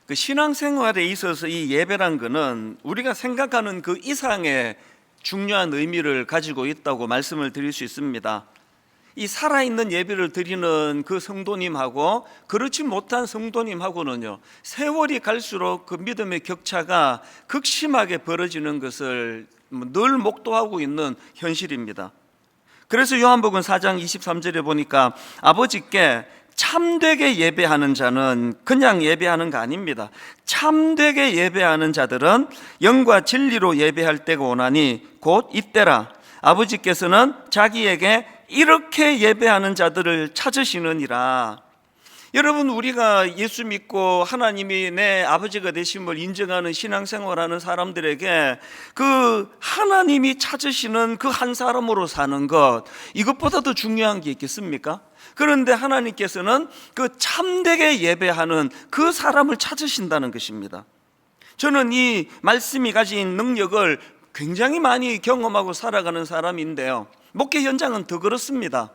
그 신앙생활에 있어서 이 예배란 거는 우리가 생각하는 그 이상의 중요한 의미를 가지고 있다고 말씀을 드릴 수 있습니다. 이 살아있는 예배를 드리는 그 성도님하고 그렇지 못한 성도님하고는요, 세월이 갈수록 그 믿음의 격차가 극심하게 벌어지는 것을 늘 목도하고 있는 현실입니다. 그래서 요한복음 4장 23절에 보니까 아버지께 참되게 예배하는 자는 그냥 예배하는 거 아닙니다. 참되게 예배하는 자들은 영과 진리로 예배할 때가 오나니 곧 이때라. 아버지께서는 자기에게 이렇게 예배하는 자들을 찾으시느니라. 여러분, 우리가 예수 믿고 하나님이 내 아버지가 되심을 인정하는 신앙생활하는 사람들에게 그 하나님이 찾으시는 그 한 사람으로 사는 것, 이것보다 더 중요한 게 있겠습니까? 그런데 하나님께서는 그 참되게 예배하는 그 사람을 찾으신다는 것입니다. 저는 이 말씀이 가진 능력을 굉장히 많이 경험하고 살아가는 사람인데요, 목회 현장은 더 그렇습니다.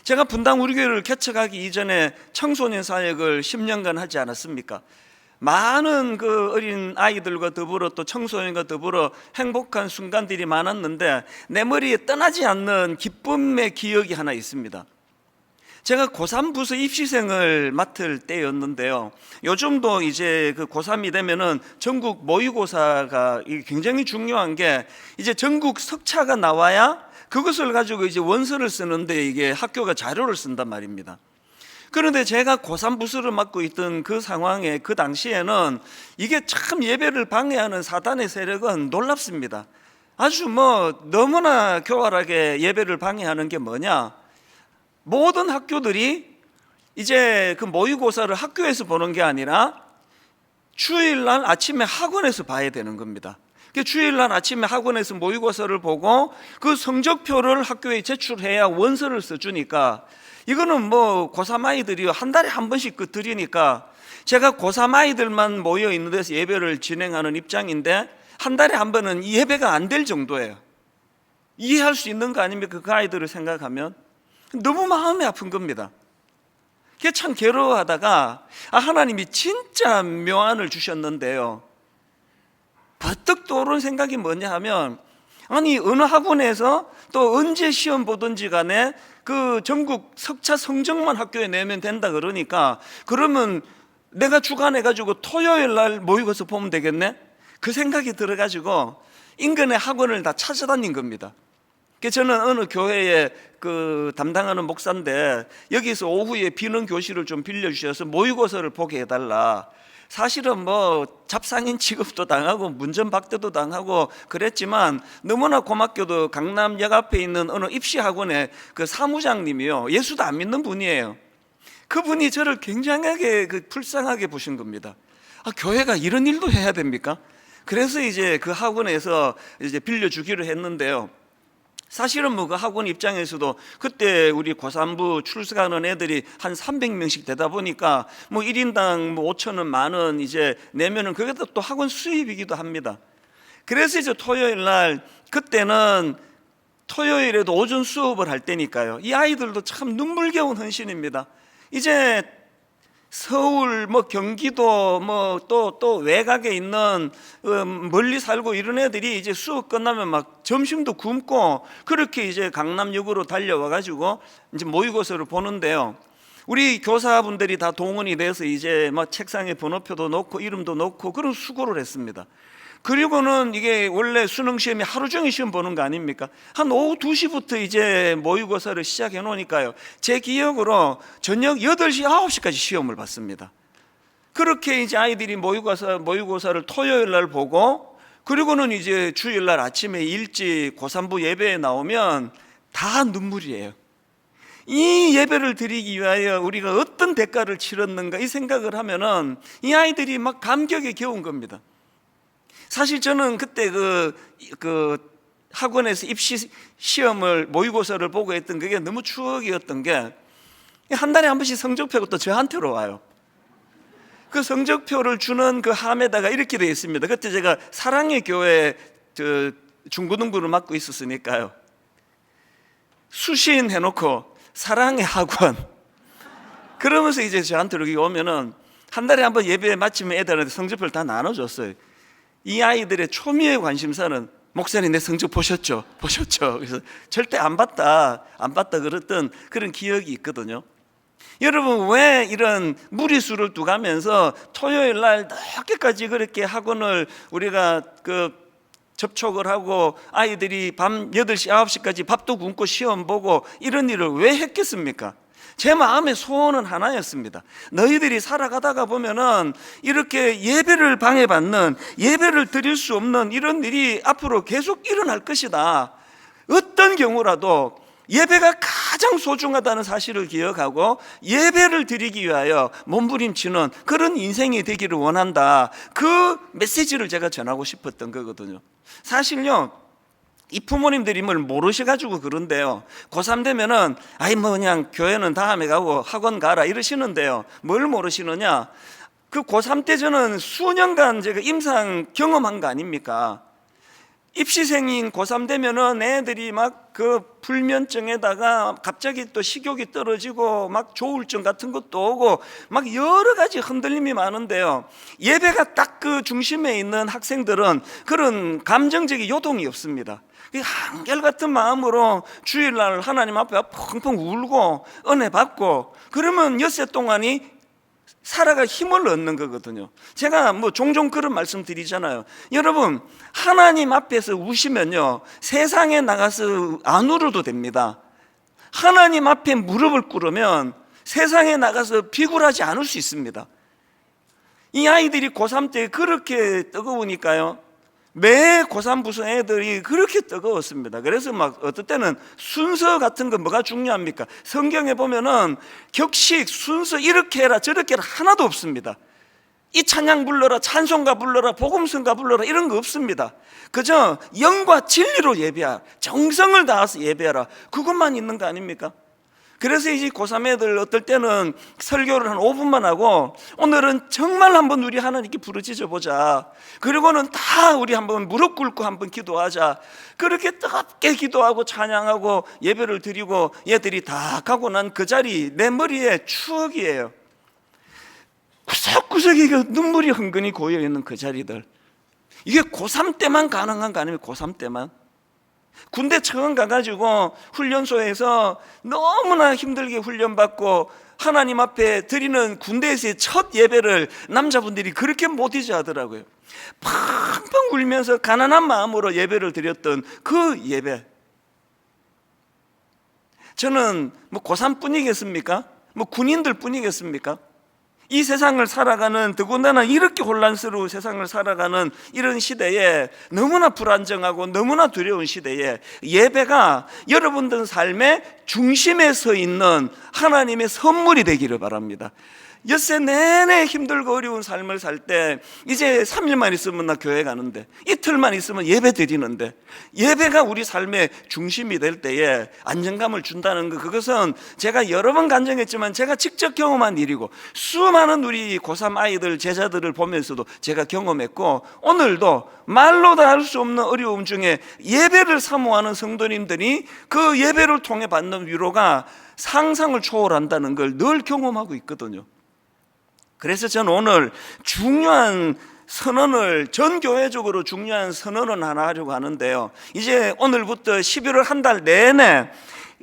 제가 분당 우리 교회를 개척하기 이전에 청소년 사역을 10년간 하지 않았습니까? 많은 그 어린 아이들과 더불어 또 청소년과 더불어 행복한 순간들이 많았는데 내 머리에 떠나지 않는 기쁨의 기억이 하나 있습니다. 제가 고3 부서 입시생을 맡을 때였는데요, 요즘도 이제 그 고3이 되면은 전국 모의고사가 굉장히 중요한 게 이제 전국 석차가 나와야 그것을 가지고 이제 원서를 쓰는데 이게 학교가 자료를 쓴단 말입니다. 그런데 제가 고3 부서를 맡고 있던 그 상황에 그 당시에는 이게 참 예배를 방해하는 사단의 세력은 놀랍습니다. 아주 너무나 교활하게 예배를 방해하는 게 뭐냐? 모든 학교들이 이제 그 모의고사를 학교에서 보는 게 아니라 주일날 아침에 학원에서 봐야 되는 겁니다. 주일날 아침에 학원에서 모의고사를 보고 그 성적표를 학교에 제출해야 원서를 써주니까, 이거는 고3 아이들이 한 달에 한 번씩 드리니까 제가 고3 아이들만 모여 있는 데서 예배를 진행하는 입장인데 한 달에 한 번은 이 예배가 안 될 정도예요. 이해할 수 있는 거 아닙니까? 그 아이들을 생각하면 너무 마음이 아픈 겁니다. 그게 참 괴로워하다가 하나님이 진짜 묘안을 주셨는데요, 버뜩 떠오른 생각이 뭐냐 하면, 아니 어느 학원에서 또 언제 시험 보든지 간에 그 전국 석차 성적만 학교에 내면 된다 그러니까, 그러면 내가 주관해가지고 토요일 날 모의고사 보면 되겠네? 그 생각이 들어가지고 인근의 학원을 다 찾아다닌 겁니다. 저는 어느 교회에 그 담당하는 목사인데 여기서 오후에 비는 교실을 좀 빌려주셔서 모의고사를 보게 해달라. 사실은 잡상인 취급도 당하고 문전박대도 당하고 그랬지만, 너무나 고맙게도 강남역 앞에 있는 어느 입시학원의 그 사무장님이요, 예수도 안 믿는 분이에요. 그분이 저를 굉장하게 불쌍하게 보신 겁니다. 교회가 이런 일도 해야 됩니까? 그래서 이제 그 학원에서 이제 빌려주기로 했는데요, 사실은 그 학원 입장에서도 그때 우리 고3부 출석하는 애들이 한 300명씩 되다 보니까 1인당 5,000원, 10,000원 이제 내면은 그게 또 학원 수입이기도 합니다. 그래서 이제 토요일 날, 그때는 토요일에도 오전 수업을 할 때니까요, 이 아이들도 참 눈물겨운 헌신입니다. 이제 서울, 경기도, 또 외곽에 있는 멀리 살고 이런 애들이 이제 수업 끝나면 막 점심도 굶고 그렇게 이제 강남역으로 달려와가지고 이제 모의고사를 보는데요, 우리 교사분들이 다 동원이 돼서 이제 책상에 번호표도 놓고 이름도 놓고 그런 수고를 했습니다. 그리고는 이게 원래 수능 시험이 하루 종일 시험 보는 거 아닙니까? 한 오후 2시부터 이제 모의고사를 시작해 놓으니까요, 제 기억으로 저녁 8시, 9시까지 시험을 봤습니다. 그렇게 이제 아이들이 모의고사를 토요일 날 보고, 그리고는 이제 주일 날 아침에 일찍 고3부 예배에 나오면 다 눈물이에요. 이 예배를 드리기 위하여 우리가 어떤 대가를 치렀는가, 이 생각을 하면은 이 아이들이 막 감격에 겨운 겁니다. 사실 저는 그때 그 학원에서 입시 시험을 모의고사를 보고 했던 그게 너무 추억이었던 게, 한 달에 한 번씩 성적표가 또 저한테로 와요. 그 성적표를 주는 그 함에다가 이렇게 되어 있습니다. 그때 제가 사랑의 교회 중고등부를 맡고 있었으니까요, 수신 해놓고 사랑의 학원, 그러면서 이제 저한테 여기 오면은 한 달에 한 번 예배 마치면 애들한테 성적표를 다 나눠줬어요. 이 아이들의 초미의 관심사는 목사님 내 성적 보셨죠? 보셨죠? 그래서 절대 안 봤다 그랬던 그런 기억이 있거든요. 여러분, 왜 이런 무리수를 두가면서 토요일 날 늦게까지 그렇게 학원을 우리가 접촉을 하고 아이들이 밤 8시, 9시까지 밥도 굶고 시험 보고 이런 일을 왜 했겠습니까? 제 마음의 소원은 하나였습니다. 너희들이 살아가다가 보면은 이렇게 예배를 방해받는, 예배를 드릴 수 없는 이런 일이 앞으로 계속 일어날 것이다. 어떤 경우라도 예배가 가장 소중하다는 사실을 기억하고 예배를 드리기 위하여 몸부림치는 그런 인생이 되기를 원한다. 그 메시지를 제가 전하고 싶었던 거거든요. 사실요, 이 부모님들이 뭘 모르셔가지고 그런데요, 고3 되면은 그냥 교회는 다음에 가고 학원 가라 이러시는데요, 뭘 모르시느냐, 그 고3 때 저는 수년간 제가 임상 경험한 거 아닙니까? 입시생인 고3 되면은 애들이 막 그 불면증에다가 갑자기 또 식욕이 떨어지고 막 조울증 같은 것도 오고 막 여러 가지 흔들림이 많은데요, 예배가 딱 그 중심에 있는 학생들은 그런 감정적인 요동이 없습니다. 한결같은 마음으로 주일날 하나님 앞에 펑펑 울고 은혜 받고 그러면 엿새 동안이 살아갈 힘을 얻는 거거든요. 제가 종종 그런 말씀 드리잖아요. 여러분, 하나님 앞에서 우시면요, 세상에 나가서 안 울어도 됩니다. 하나님 앞에 무릎을 꿇으면 세상에 나가서 비굴하지 않을 수 있습니다. 이 아이들이 고3 때 그렇게 뜨거우니까요, 매 고3 부서 애들이 그렇게 뜨거웠습니다. 그래서 막 어떨 때는 순서 같은 거 뭐가 중요합니까? 성경에 보면은 격식, 순서 이렇게 해라 저렇게 해라 하나도 없습니다. 이 찬양 불러라, 찬송가 불러라, 복음성가 불러라 이런 거 없습니다. 그저 영과 진리로 예배하라, 정성을 다해서 예배하라, 그것만 있는 거 아닙니까? 그래서 이제 고3 애들 어떨 때는 설교를 한 5분만 하고 오늘은 정말 한번 우리 하나님께 부르짖어 보자, 그리고는 다 우리 한번 무릎 꿇고 한번 기도하자, 그렇게 뜨겁게 기도하고 찬양하고 예배를 드리고 얘들이 다 가고 난 그 자리 내 머리에 추억이에요. 구석구석에 눈물이 흥건히 고여있는 그 자리들, 이게 고3 때만 가능한 거 아닙니까? 고3 때만. 군대 처음 가가지고 훈련소에서 너무나 힘들게 훈련받고 하나님 앞에 드리는 군대에서의 첫 예배를 남자분들이 그렇게 못 잊어 하더라고요. 펑펑 울면서 가난한 마음으로 예배를 드렸던 그 예배, 저는 고3 뿐이겠습니까? 군인들 뿐이겠습니까? 이 세상을 살아가는, 더군다나 이렇게 혼란스러운 세상을 살아가는 이런 시대에, 너무나 불안정하고 너무나 두려운 시대에 예배가 여러분들 삶의 중심에 서 있는 하나님의 선물이 되기를 바랍니다. 엿새 내내 힘들고 어려운 삶을 살 때 이제 3일만 있으면 나 교회 가는데, 이틀만 있으면 예배 드리는데, 예배가 우리 삶의 중심이 될 때에 안정감을 준다는 것, 그것은 제가 여러 번 간증했지만 제가 직접 경험한 일이고 수많은 우리 고3 아이들 제자들을 보면서도 제가 경험했고, 오늘도 말로 다 할 수 없는 어려움 중에 예배를 사모하는 성도님들이 그 예배를 통해 받는 위로가 상상을 초월한다는 걸 늘 경험하고 있거든요. 그래서 저는 오늘 중요한 선언을, 전 교회적으로 중요한 선언을 하나 하려고 하는데요, 이제 오늘부터 11월 한 달 내내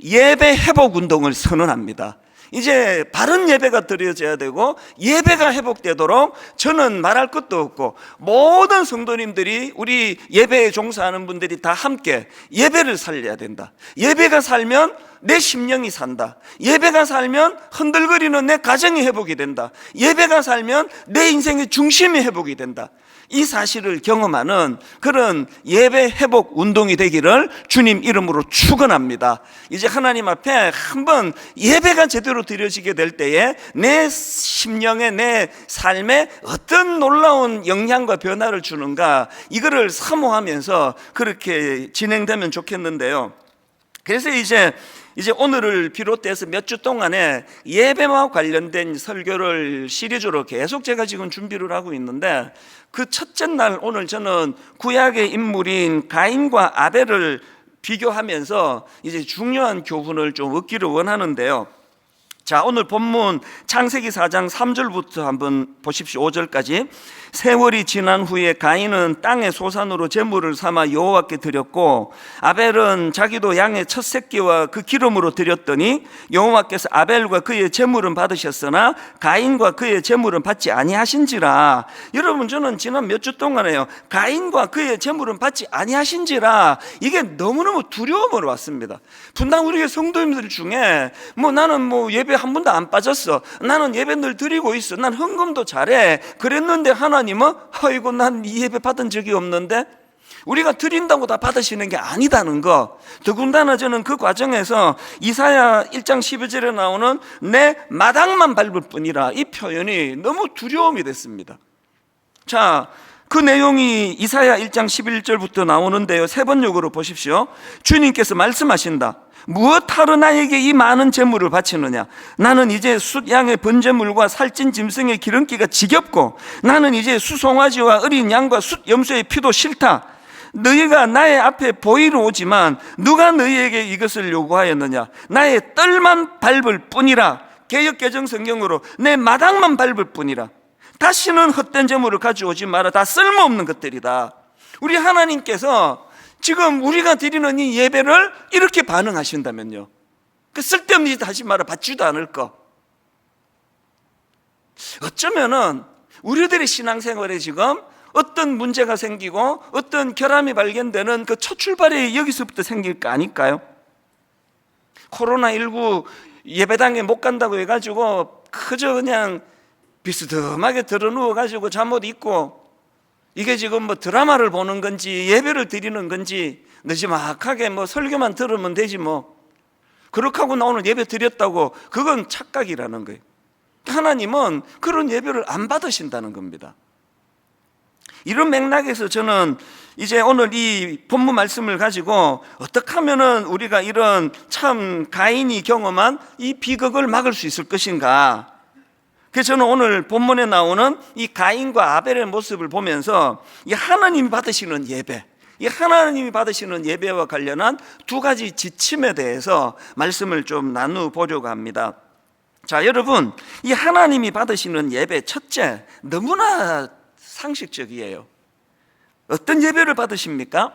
예배 회복 운동을 선언합니다. 이제 바른 예배가 드려져야 되고 예배가 회복되도록 저는 말할 것도 없고 모든 성도님들이, 우리 예배에 종사하는 분들이 다 함께 예배를 살려야 된다. 예배가 살면 내 심령이 산다. 예배가 살면 흔들거리는 내 가정이 회복이 된다. 예배가 살면 내 인생의 중심이 회복이 된다. 이 사실을 경험하는 그런 예배 회복 운동이 되기를 주님 이름으로 축원합니다. 이제 하나님 앞에 한번 예배가 제대로 드려지게 될 때에 내 심령에, 내 삶에 어떤 놀라운 영향과 변화를 주는가, 이거를 사모하면서 그렇게 진행되면 좋겠는데요. 그래서 이제 오늘을 비롯해서 몇 주 동안에 예배와 관련된 설교를 시리즈로 계속 제가 지금 준비를 하고 있는데, 그 첫째 날 오늘 저는 구약의 인물인 가인과 아벨을 비교하면서 이제 중요한 교훈을 좀 얻기를 원하는데요. 자, 오늘 본문 창세기 4장 3절부터 한번 보십시오. 5절까지. 세월이 지난 후에 가인은 땅의 소산으로 제물을 삼아 여호와께 드렸고 아벨은 자기도 양의 첫 새끼와 그 기름으로 드렸더니 여호와께서 아벨과 그의 제물은 받으셨으나 가인과 그의 제물은 받지 아니하신지라. 여러분, 저는 지난 몇 주 동안에요, 가인과 그의 제물은 받지 아니하신지라, 이게 너무너무 두려움으로 왔습니다. 분당 우리 성도님들 중에 나는 예배 한 번도 안 빠졌어, 나는 예배 늘 드리고 있어, 난 헌금도 잘해, 그랬는데 하나님은 아이고 난 이 예배 받은 적이 없는데, 우리가 드린다고 다 받으시는 게 아니다는 거. 더군다나 저는 그 과정에서 이사야 1장 12절에 나오는 내 마당만 밟을 뿐이라, 이 표현이 너무 두려움이 됐습니다. 자, 그 내용이 이사야 1장 11절부터 나오는데요, 세 번역으로 보십시오. 주님께서 말씀하신다. 무엇하러 나에게 이 많은 재물을 바치느냐? 나는 이제 숫양의 번제물과 살찐 짐승의 기름기가 지겹고 나는 이제 수송아지와 어린 양과 숫염소의 피도 싫다. 너희가 나의 앞에 보이러 오지만 누가 너희에게 이것을 요구하였느냐? 나의 뜰만 밟을 뿐이라. 개역개정 성경으로 내 마당만 밟을 뿐이라. 다시는 헛된 재물을 가져오지 마라. 다 쓸모없는 것들이다. 우리 하나님께서 지금 우리가 드리는 이 예배를 이렇게 반응하신다면요, 그 쓸데없는 짓 하지 마라. 받지도 않을 거. 어쩌면은 우리들의 신앙생활에 지금 어떤 문제가 생기고 어떤 결함이 발견되는 그 첫 출발이 여기서부터 생길 거 아닐까요? 코로나19 예배당에 못 간다고 해가지고 그저 그냥 비스듬하게 들어누워가지고 잠옷 입고, 이게 지금 드라마를 보는 건지 예배를 드리는 건지 느지막하게 설교만 들으면 되지 그렇게 하고 나 오늘 예배 드렸다고, 그건 착각이라는 거예요. 하나님은 그런 예배를 안 받으신다는 겁니다. 이런 맥락에서 저는 이제 오늘 이 본문 말씀을 가지고 어떻게 하면은 우리가 이런 참 가인이 경험한 이 비극을 막을 수 있을 것인가. 그래서 저는 오늘 본문에 나오는 이 가인과 아벨의 모습을 보면서 이 하나님이 받으시는 예배, 이 하나님이 받으시는 예배와 관련한 두 가지 지침에 대해서 말씀을 좀 나누보려고 합니다. 자, 여러분, 이 하나님이 받으시는 예배, 첫째, 너무나 상식적이에요. 어떤 예배를 받으십니까?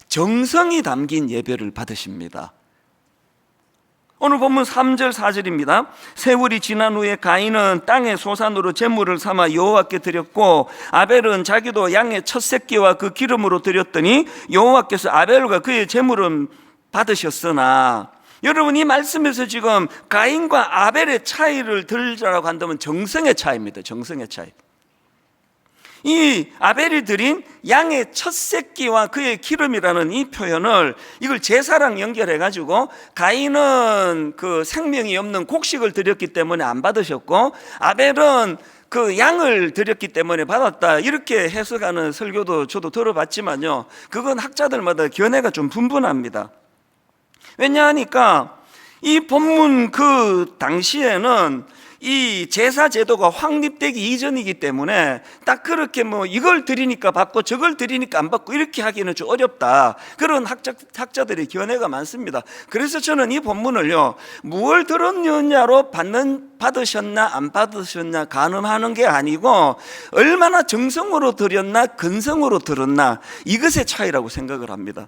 정성이 담긴 예배를 받으십니다. 오늘 본문 3절 4절입니다. 세월이 지난 후에 가인은 땅의 소산으로 제물을 삼아 여호와께 드렸고 아벨은 자기도 양의 첫 새끼와 그 기름으로 드렸더니 여호와께서 아벨과 그의 제물은 받으셨으나. 여러분, 이 말씀에서 지금 가인과 아벨의 차이를 들자라고 한다면 정성의 차이입니다. 정성의 차이. 이 아벨이 드린 양의 첫 새끼와 그의 기름이라는 이 표현을, 이걸 제사랑 연결해가지고 가인은 그 생명이 없는 곡식을 드렸기 때문에 안 받으셨고 아벨은 그 양을 드렸기 때문에 받았다, 이렇게 해석하는 설교도 저도 들어봤지만요, 그건 학자들마다 견해가 좀 분분합니다. 왜냐하니까 이 본문 그 당시에는 이 제사 제도가 확립되기 이전이기 때문에 딱 그렇게 이걸 드리니까 받고 저걸 드리니까 안 받고 이렇게 하기는 좀 어렵다, 그런 학자들의 견해가 많습니다. 그래서 저는 이 본문을요, 무엇을 들었느냐로 받으셨나 안 받으셨나 가늠하는 게 아니고 얼마나 정성으로 드렸나 근성으로 들었나, 이것의 차이라고 생각을 합니다.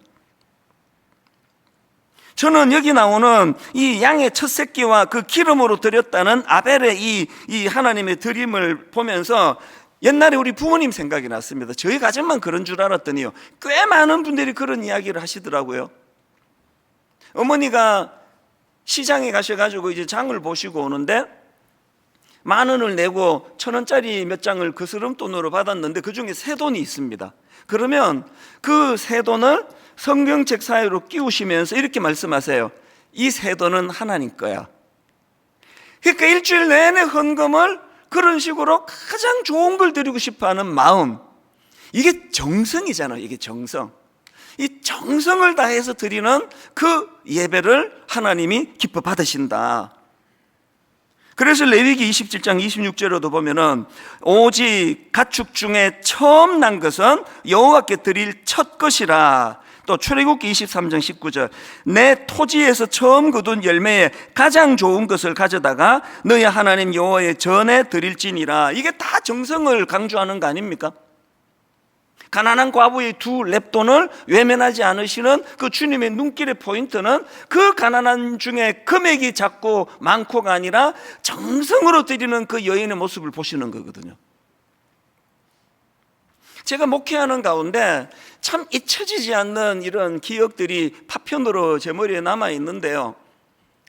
저는 여기 나오는 이 양의 첫 새끼와 그 기름으로 드렸다는 아벨의 이 하나님의 드림을 보면서 옛날에 우리 부모님 생각이 났습니다. 저희 가정만 그런 줄 알았더니요, 꽤 많은 분들이 그런 이야기를 하시더라고요. 어머니가 시장에 가셔가지고 이제 장을 보시고 오는데 10,000원을 내고 1,000원짜리 몇 장을 그 스름돈으로 받았는데 그 중에 새 돈이 있습니다. 그러면 그 새 돈을 성경책 사이로 끼우시면서 이렇게 말씀하세요. 이 새 돈은 하나님 거야. 그러니까 일주일 내내 헌금을 그런 식으로 가장 좋은 걸 드리고 싶어하는 마음, 이게 정성이잖아요. 이게 정성. 이 정성을 다해서 드리는 그 예배를 하나님이 기뻐 받으신다. 그래서 레위기 27장 26절에도 보면은 오직 가축 중에 처음 난 것은 여호와께 드릴 첫 것이라. 또 출애굽기 23장 19절, 내 토지에서 처음 거둔 열매에 가장 좋은 것을 가져다가 너희 하나님 여호와의 전에 드릴지니라. 이게 다 정성을 강조하는 거 아닙니까? 가난한 과부의 두 렙돈을 외면하지 않으시는 그 주님의 눈길의 포인트는 그 가난한 중에 금액이 작고 많고가 아니라 정성으로 드리는 그 여인의 모습을 보시는 거거든요. 제가 목회하는 가운데 참 잊혀지지 않는 이런 기억들이 파편으로 제 머리에 남아 있는데요,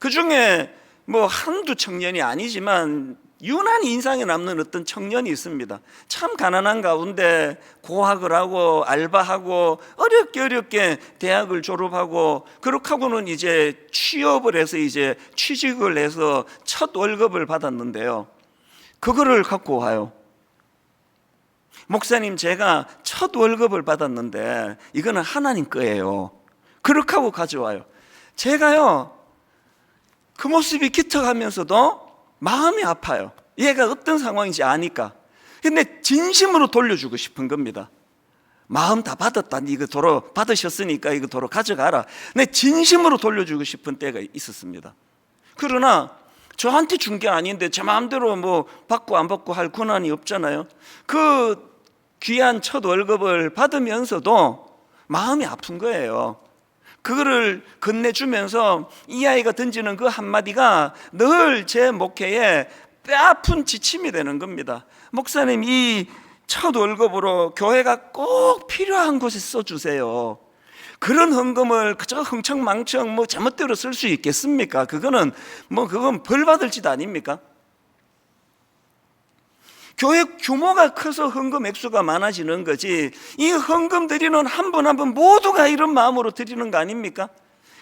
그 중에 뭐 한두 청년이 아니지만 유난히 인상에 남는 어떤 청년이 있습니다. 참 가난한 가운데 고학을 하고 알바하고 어렵게 대학을 졸업하고 그렇게 하고는 이제 취업을 해서 이제 취직을 해서 첫 월급을 받았는데요, 그거를 갖고 와요. 목사님, 제가 첫 월급을 받았는데 이거는 하나님 거예요. 그렇게 하고 가져와요. 제가요, 그 모습이 기특하면서도 마음이 아파요. 얘가 어떤 상황인지 아니까. 근데 진심으로 돌려주고 싶은 겁니다. 마음 다 받았다, 이거 도로 받으셨으니까 이거 도로 가져가라. 내 진심으로 돌려주고 싶은 때가 있었습니다. 그러나 저한테 준 게 아닌데 제 마음대로 뭐 받고 안 받고 할 권한이 없잖아요. 그 귀한 첫 월급을 받으면서도 마음이 아픈 거예요. 그거를 건네주면서 이 아이가 던지는 그 한마디가 늘 제 목회에 뼈아픈 지침이 되는 겁니다. 목사님, 이 첫 월급으로 교회가 꼭 필요한 곳에 써주세요. 그런 헌금을 그저 흥청망청 뭐 제멋대로 쓸 수 있겠습니까? 그건 벌 받을 짓 아닙니까? 교회 규모가 커서 헌금 액수가 많아지는 거지, 이 헌금 드리는 한 분 한 분 모두가 이런 마음으로 드리는 거 아닙니까?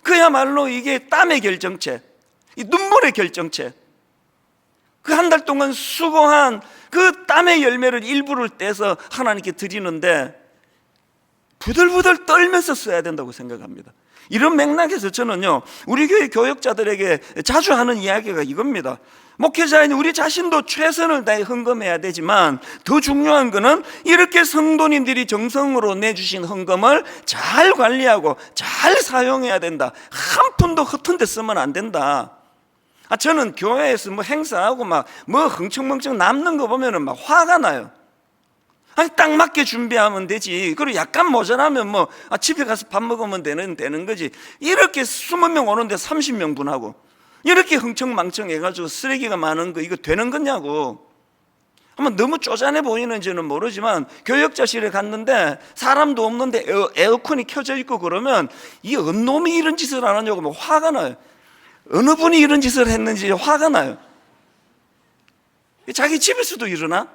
그야말로 이게 땀의 결정체, 이 눈물의 결정체. 그 한 달 동안 수고한 그 땀의 열매를 일부를 떼서 하나님께 드리는데 부들부들 떨면서 써야 된다고 생각합니다. 이런 맥락에서 저는요, 우리 교회 교역자들에게 자주 하는 이야기가 이겁니다. 목회자인 우리 자신도 최선을 다해 헌금해야 되지만 더 중요한 것은 이렇게 성도님들이 정성으로 내주신 헌금을 잘 관리하고 잘 사용해야 된다. 한 푼도 허튼 데 쓰면 안 된다. 저는 교회에서 뭐 행사하고 막 뭐 흥청망청 남는 거 보면은 막 화가 나요. 아니, 딱 맞게 준비하면 되지. 그리고 약간 모자라면 뭐 집에 가서 밥 먹으면 되는 거지. 이렇게 20명 오는데 30명 분하고 이렇게 흥청망청 해가지고 쓰레기가 많은 거 이거 되는 거냐고. 아마 너무 쪼잔해 보이는지는 모르지만 교역자실에 갔는데 사람도 없는데 에어컨이 켜져 있고 그러면 이 언놈이 이런 짓을 안 하냐고 뭐 화가 나요. 어느 분이 이런 짓을 했는지 화가 나요. 자기 집에서도 일어나?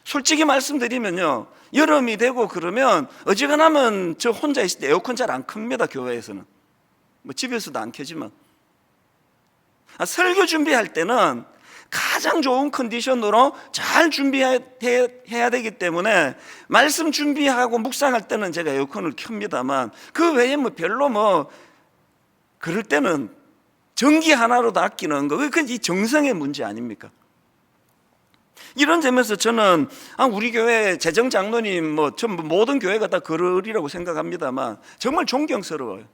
솔직히 말씀드리면요, 여름이 되고 그러면 어지간하면 저 혼자 있을 때 에어컨 잘 안 켭니다. 교회에서는 뭐 집에서도 안 켜지만. 설교 준비할 때는 가장 좋은 컨디션으로 잘 준비해야 되기 때문에 말씀 준비하고 묵상할 때는 제가 에어컨을 켭니다만 그 외에 뭐 별로 뭐 그럴 때는 전기 하나로도 아끼는 거, 그건 이 정성의 문제 아닙니까? 이런 점에서 저는 우리 교회 재정 장로님 뭐 전부 모든 교회가 다 그러리라고 생각합니다만 정말 존경스러워요.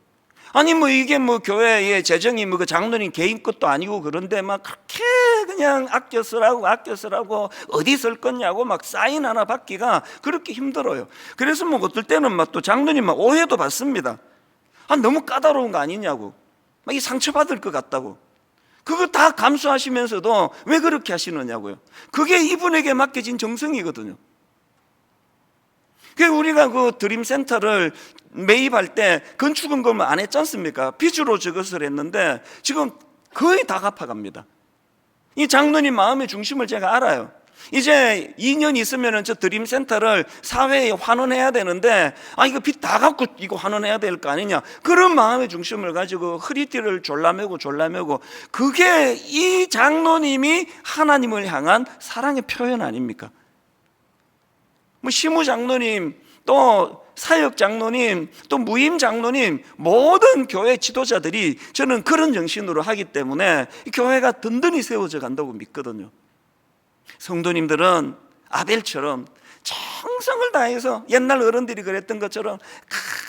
아니 뭐 이게 뭐 교회의 재정이 뭐 그 장로님 개인 것도 아니고 그런데 막 그렇게 그냥 아껴 쓰라고 어디 쓸 거냐고 막 사인 하나 받기가 그렇게 힘들어요. 그래서 뭐 어떨 때는 막 또 장로님 막 오해도 받습니다. 너무 까다로운 거 아니냐고, 막 이 상처받을 것 같다고. 그거 다 감수하시면서도 왜 그렇게 하시느냐고요. 그게 이분에게 맡겨진 정성이거든요. 우리가 그 드림센터를 매입할 때 건축헌금을 안 했지 않습니까? 빚으로 저것을 했는데 지금 거의 다 갚아갑니다. 이 장로님 마음의 중심을 제가 알아요. 이제 2년 있으면 저 드림센터를 사회에 환원해야 되는데 이거 빚 다 갚고 이거 환원해야 될 거 아니냐, 그런 마음의 중심을 가지고 허리띠를 졸라매고 그게 이 장로님이 하나님을 향한 사랑의 표현 아닙니까? 뭐 시무 장로님, 또 사역 장로님, 또 무임 장로님, 모든 교회 지도자들이 저는 그런 정신으로 하기 때문에 교회가 든든히 세워져 간다고 믿거든요. 성도님들은 아벨처럼 정성을 다해서 옛날 어른들이 그랬던 것처럼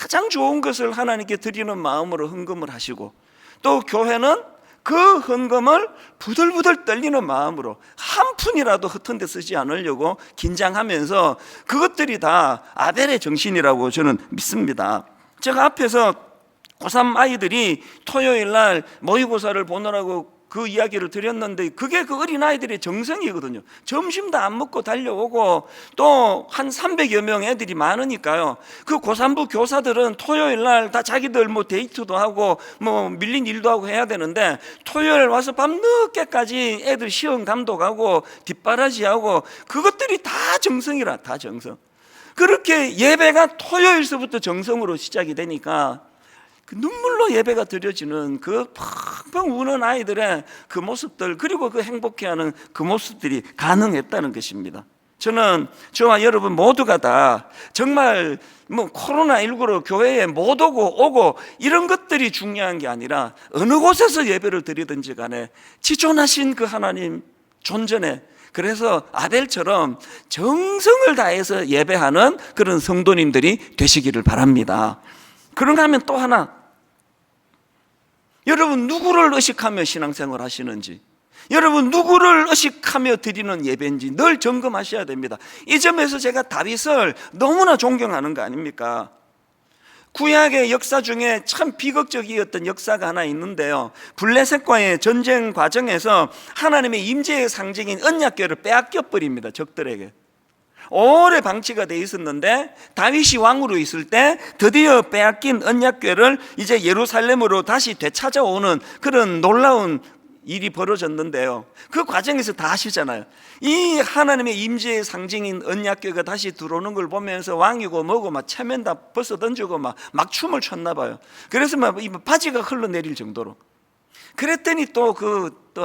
가장 좋은 것을 하나님께 드리는 마음으로 헌금을 하시고, 또 교회는 그 헌금을 부들부들 떨리는 마음으로 한 푼이라도 허튼 데 쓰지 않으려고 긴장하면서, 그것들이 다 아벨의 정신이라고 저는 믿습니다. 제가 앞에서 고3 아이들이 토요일 날 모의고사를 보느라고 그 이야기를 드렸는데, 그게 그 어린아이들의 정성이거든요. 점심도 안 먹고 달려오고, 또 한 300여 명 애들이 많으니까요, 그 고3부 교사들은 토요일 날 다 자기들 뭐 데이트도 하고 뭐 밀린 일도 하고 해야 되는데, 토요일 와서 밤늦게까지 애들 시험 감독하고 뒷바라지하고, 그것들이 다 정성이라, 다 정성. 그렇게 예배가 토요일서부터 정성으로 시작이 되니까 그 눈물로 예배가 드려지는 그 펑펑 우는 아이들의 그 모습들, 그리고 그 행복해하는 그 모습들이 가능했다는 것입니다. 저는 저와 여러분 모두가 다 정말 뭐 코로나19로 교회에 못 오고 이런 것들이 중요한 게 아니라, 어느 곳에서 예배를 드리든지 간에 지존하신 그 하나님 존전에, 그래서 아벨처럼 정성을 다해서 예배하는 그런 성도님들이 되시기를 바랍니다. 그런가 하면 또 하나, 여러분 누구를 의식하며 신앙생활 하시는지, 여러분 누구를 의식하며 드리는 예배인지 늘 점검하셔야 됩니다. 이 점에서 제가 다윗을 너무나 존경하는 거 아닙니까? 구약의 역사 중에 참 비극적이었던 역사가 하나 있는데요, 블레셋과의 전쟁 과정에서 하나님의 임재의 상징인 언약궤를 빼앗겨 버립니다. 적들에게 오래 방치가 돼 있었는데, 다윗이 왕으로 있을 때 드디어 빼앗긴 언약궤를 이제 예루살렘으로 다시 되찾아오는 그런 놀라운 일이 벌어졌는데요, 그 과정에서 다 아시잖아요. 이 하나님의 임재의 상징인 언약궤가 다시 들어오는 걸 보면서 왕이고 뭐고 막 체면 다 벗어 던지고 막 춤을 췄나 봐요. 그래서 막 바지가 흘러내릴 정도로. 그랬더니 또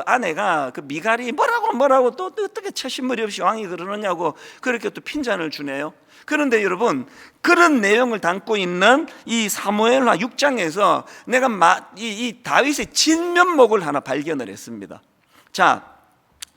아내가 그 미갈이 뭐라고 또 어떻게 채신머리 없이 왕이 그러느냐고 그렇게 또 핀잔을 주네요. 그런데 여러분, 그런 내용을 담고 있는 이 사무엘하 6장에서 내가 이 다윗의 진면목을 하나 발견을 했습니다. 자,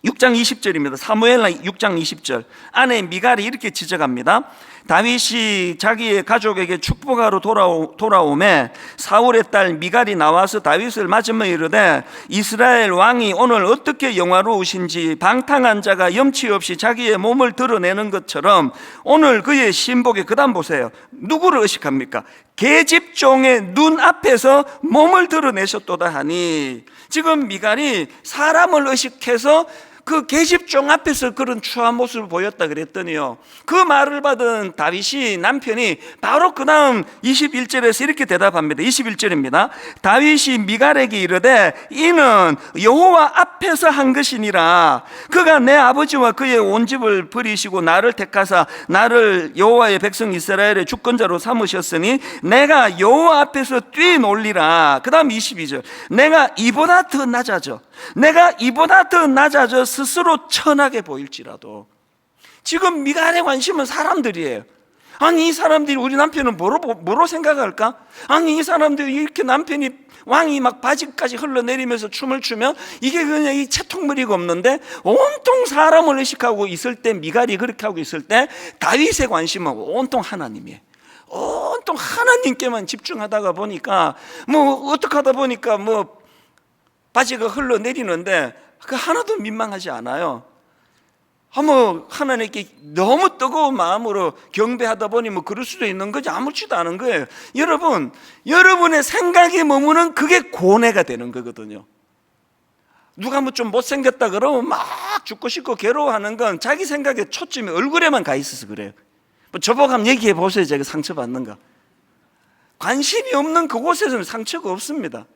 6장 20절입니다. 사무엘하 6장 20절. 아내 미갈이 이렇게 지적합니다. 다윗이 자기의 가족에게 축복하러 돌아오매 사울의 딸 미갈이 나와서 다윗을 맞으며 이르되, 이스라엘 왕이 오늘 어떻게 영화로우신지 방탕한 자가 염치 없이 자기의 몸을 드러내는 것처럼 오늘 그의 신복에, 그 다음 보세요, 누구를 의식합니까? 계집종의 눈앞에서 몸을 드러내셨도다 하니, 지금 미갈이 사람을 의식해서 그 계집종 앞에서 그런 추한 모습을 보였다 그랬더니요, 그 말을 받은 다윗이, 남편이 바로 그 다음 21절에서 이렇게 대답합니다. 21절입니다. 다윗이 미갈에게 이르되, 이는 여호와 앞에서 한 것이니라. 그가 내 아버지와 그의 온 집을 버리시고 나를 택하사 나를 여호와의 백성 이스라엘의 주권자로 삼으셨으니 내가 여호와 앞에서 뛰놀리라. 그 다음 22절. 내가 이보다 더 낮아져 스스로 천하게 보일지라도. 지금 미갈의 관심은 사람들이에요. 아니, 이 사람들이 우리 남편은 뭐로 생각할까? 아니, 이 사람들이 이렇게 남편이, 왕이 막 바지까지 흘러내리면서 춤을 추면 이게 그냥 이 채통머리가 없는데 온통 사람을 의식하고 있을 때, 미갈이 그렇게 하고 있을 때 다윗의 관심은 온통 하나님이에요. 온통 하나님께만 집중하다가 보니까 어떻게 하다 보니까 바지가 흘러내리는데 그 하나도 민망하지 않아요. 하나님께 너무 뜨거운 마음으로 경배하다 보니 그럴 수도 있는 거지, 아무렇지도 않은 거예요. 여러분, 여러분의 생각이 머무는 그게 고뇌가 되는 거거든요. 누가 좀 못생겼다 그러면 막 죽고 싶고 괴로워하는 건 자기 생각에 초점이 얼굴에만 가 있어서 그래요. 저보고 한번 얘기해 보세요. 제가 상처받는가. 관심이 없는 그곳에서는 상처가 없습니다.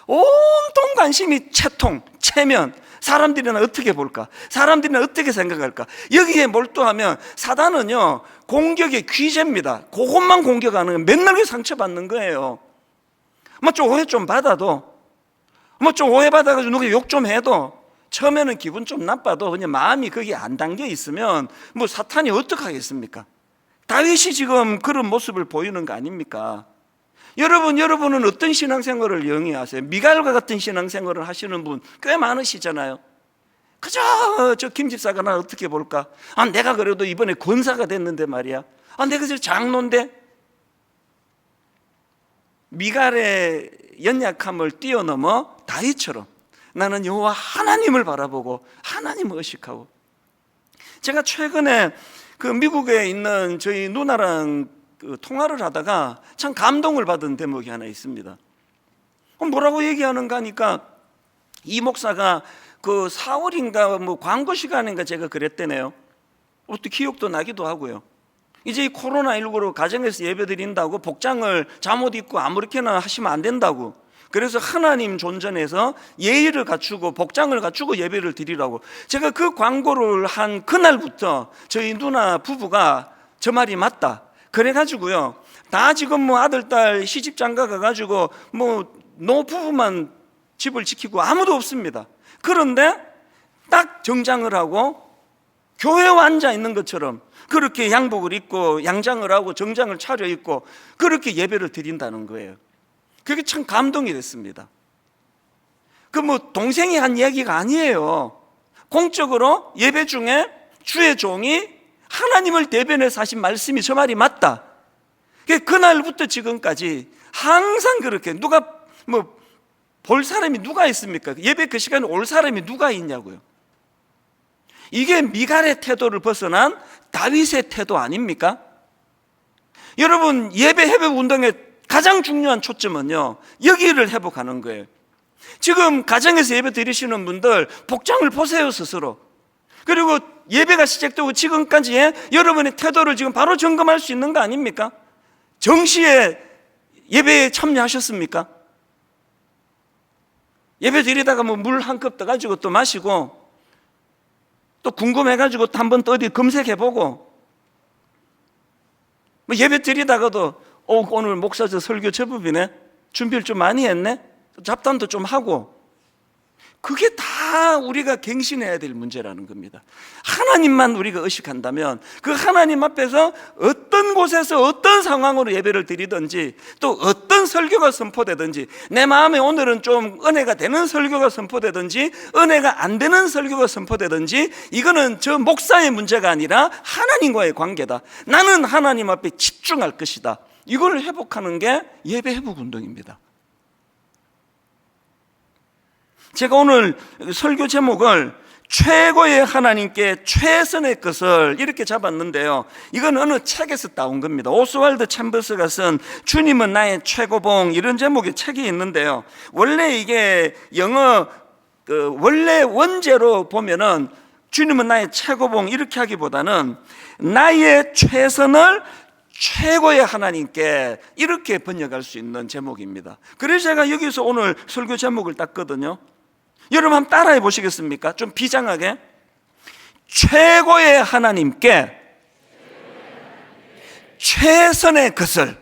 온통 관심이 채통, 체면, 사람들이나 어떻게 볼까, 사람들이나 어떻게 생각할까, 여기에 몰두하면 사단은요, 공격의 귀재입니다. 그것만 공격하는 거예요. 맨날 상처받는 거예요. 좀 오해 좀 받아도, 좀 오해받아가지고 누가 욕 좀 해도 처음에는 기분 좀 나빠도 그냥 마음이 거기에 안 담겨 있으면 사탄이 어떡하겠습니까? 다윗이 지금 그런 모습을 보이는 거 아닙니까? 여러분은 어떤 신앙생활을 영위하세요? 미갈과 같은 신앙생활을 하시는 분 꽤 많으시잖아요. 그저 저 김 집사가 나 어떻게 볼까? 내가 그래도 이번에 권사가 됐는데 말이야. 내가 저 장로인데. 미갈의 연약함을 뛰어넘어 다윗처럼 나는 여호와 하나님을 바라보고 하나님을 의식하고. 제가 최근에 그 미국에 있는 저희 누나랑 통화를 하다가 참 감동을 받은 대목이 하나 있습니다. 뭐라고 얘기하는가 하니까 이 목사가 그 4월인가 뭐 광고 시간인가 제가 그랬대네요. 어떻게 기억도 나기도 하고요. 이제 이 코로나19로 가정에서 예배 드린다고 복장을 잠옷 입고 아무렇게나 하시면 안 된다고. 그래서 하나님 존전에서 예의를 갖추고 복장을 갖추고 예배를 드리라고. 제가 그 광고를 한 그날부터 저희 누나 부부가 저 말이 맞다 그래가지고요, 다 지금 뭐 아들 딸 시집 장가 가가지고 뭐 노부부만 집을 지키고 아무도 없습니다. 그런데 딱 정장을 하고 교회에 앉아 있는 것처럼 그렇게 양복을 입고 양장을 하고 정장을 차려입고 그렇게 예배를 드린다는 거예요. 그게 참 감동이 됐습니다. 그 뭐 동생이 한 얘기가 아니에요. 공적으로 예배 중에 주의 종이 하나님을 대변해서 하신 말씀이 저 말이 맞다. 그날부터 지금까지 항상 그렇게 누가 뭐 볼 사람이 누가 있습니까? 예배 그 시간에 올 사람이 누가 있냐고요. 이게 미갈의 태도를 벗어난 다윗의 태도 아닙니까? 여러분, 예배 회복 운동의 가장 중요한 초점은요, 여기를 회복하는 거예요. 지금 가정에서 예배 드리시는 분들 복장을 보세요, 스스로. 그리고 예배가 시작되고 지금까지의 여러분의 태도를 지금 바로 점검할 수 있는 거 아닙니까? 정시에 예배에 참여하셨습니까? 예배 드리다가 뭐 물 한 컵 떠가지고 또 마시고 또 궁금해가지고 또 한번 또 어디 검색해보고, 뭐 예배 드리다가도 오늘 목사 저 설교 제법이네, 준비를 좀 많이 했네, 잡담도 좀 하고. 그게 다 우리가 갱신해야 될 문제라는 겁니다. 하나님만 우리가 의식한다면 그 하나님 앞에서 어떤 곳에서 어떤 상황으로 예배를 드리든지 또 어떤 설교가 선포되든지, 내 마음에 오늘은 좀 은혜가 되는 설교가 선포되든지 은혜가 안 되는 설교가 선포되든지, 이거는 저 목사의 문제가 아니라 하나님과의 관계다. 나는 하나님 앞에 집중할 것이다. 이걸 회복하는 게 예배 회복 운동입니다. 제가 오늘 설교 제목을 최고의 하나님께 최선의 것을 이렇게 잡았는데요, 이건 어느 책에서 따온 겁니다. 오스왈드 챔버스가 쓴 주님은 나의 최고봉, 이런 제목의 책이 있는데요, 원래 이게 영어 원래 원제로 보면은 주님은 나의 최고봉 이렇게 하기보다는 나의 최선을 최고의 하나님께, 이렇게 번역할 수 있는 제목입니다. 그래서 제가 여기서 오늘 설교 제목을 땄거든요. 여러분 한번 따라해 보시겠습니까? 좀 비장하게. 최고의 하나님께 최선의 것을,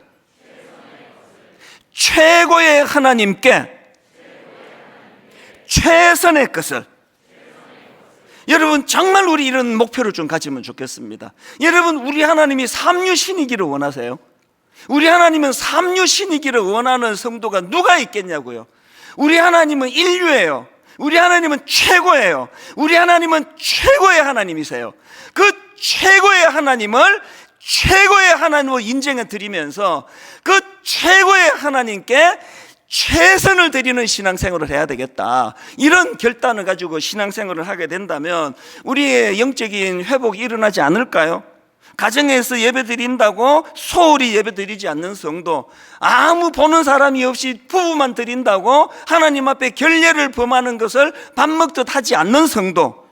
최고의 하나님께 최선의 것을. 여러분 정말 우리 이런 목표를 좀 가지면 좋겠습니다. 여러분, 우리 하나님이 삼류신이기를 원하세요? 우리 하나님은 삼류신이기를 원하는 성도가 누가 있겠냐고요. 우리 하나님은 인류예요. 우리 하나님은 최고예요. 우리 하나님은 최고의 하나님이세요. 그 최고의 하나님을 최고의 하나님으로 인정해 드리면서 그 최고의 하나님께 최선을 드리는 신앙생활을 해야 되겠다, 이런 결단을 가지고 신앙생활을 하게 된다면 우리의 영적인 회복이 일어나지 않을까요? 가정에서 예배 드린다고 소홀히 예배 드리지 않는 성도, 아무 보는 사람이 없이 부부만 드린다고 하나님 앞에 결례를 범하는 것을 밥 먹듯 하지 않는 성도,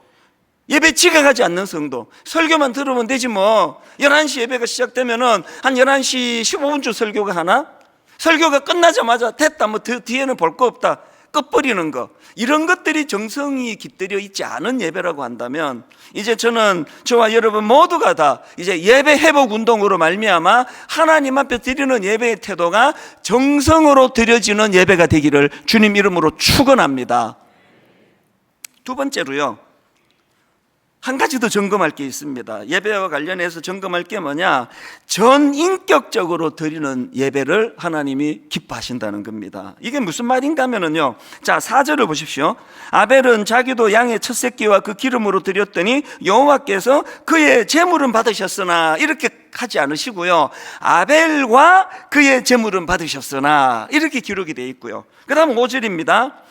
예배 지각하지 않는 성도, 설교만 들으면 되지 뭐. 11시 예배가 시작되면은 한 11시 15분쯤 설교가 하나? 설교가 끝나자마자 됐다, 뭐 뒤에는 볼 거 없다, 끝버리는 거, 이런 것들이 정성이 깃들여 있지 않은 예배라고 한다면, 이제 저는 저와 여러분 모두가 다 이제 예배 회복 운동으로 말미암아 하나님 앞에 드리는 예배의 태도가 정성으로 드려지는 예배가 되기를 주님 이름으로 축원합니다. 두 번째로요, 한 가지 더 점검할 게 있습니다. 예배와 관련해서 점검할 게 뭐냐? 전인격적으로 드리는 예배를 하나님이 기뻐하신다는 겁니다. 이게 무슨 말인가 하면요, 자 4절을 보십시오. 아벨은 자기도 양의 첫 새끼와 그 기름으로 드렸더니 여호와께서 그의 제물은 받으셨으나, 이렇게 하지 않으시고요, 아벨과 그의 제물은 받으셨으나, 이렇게 기록이 되어 있고요. 그 다음 5절입니다.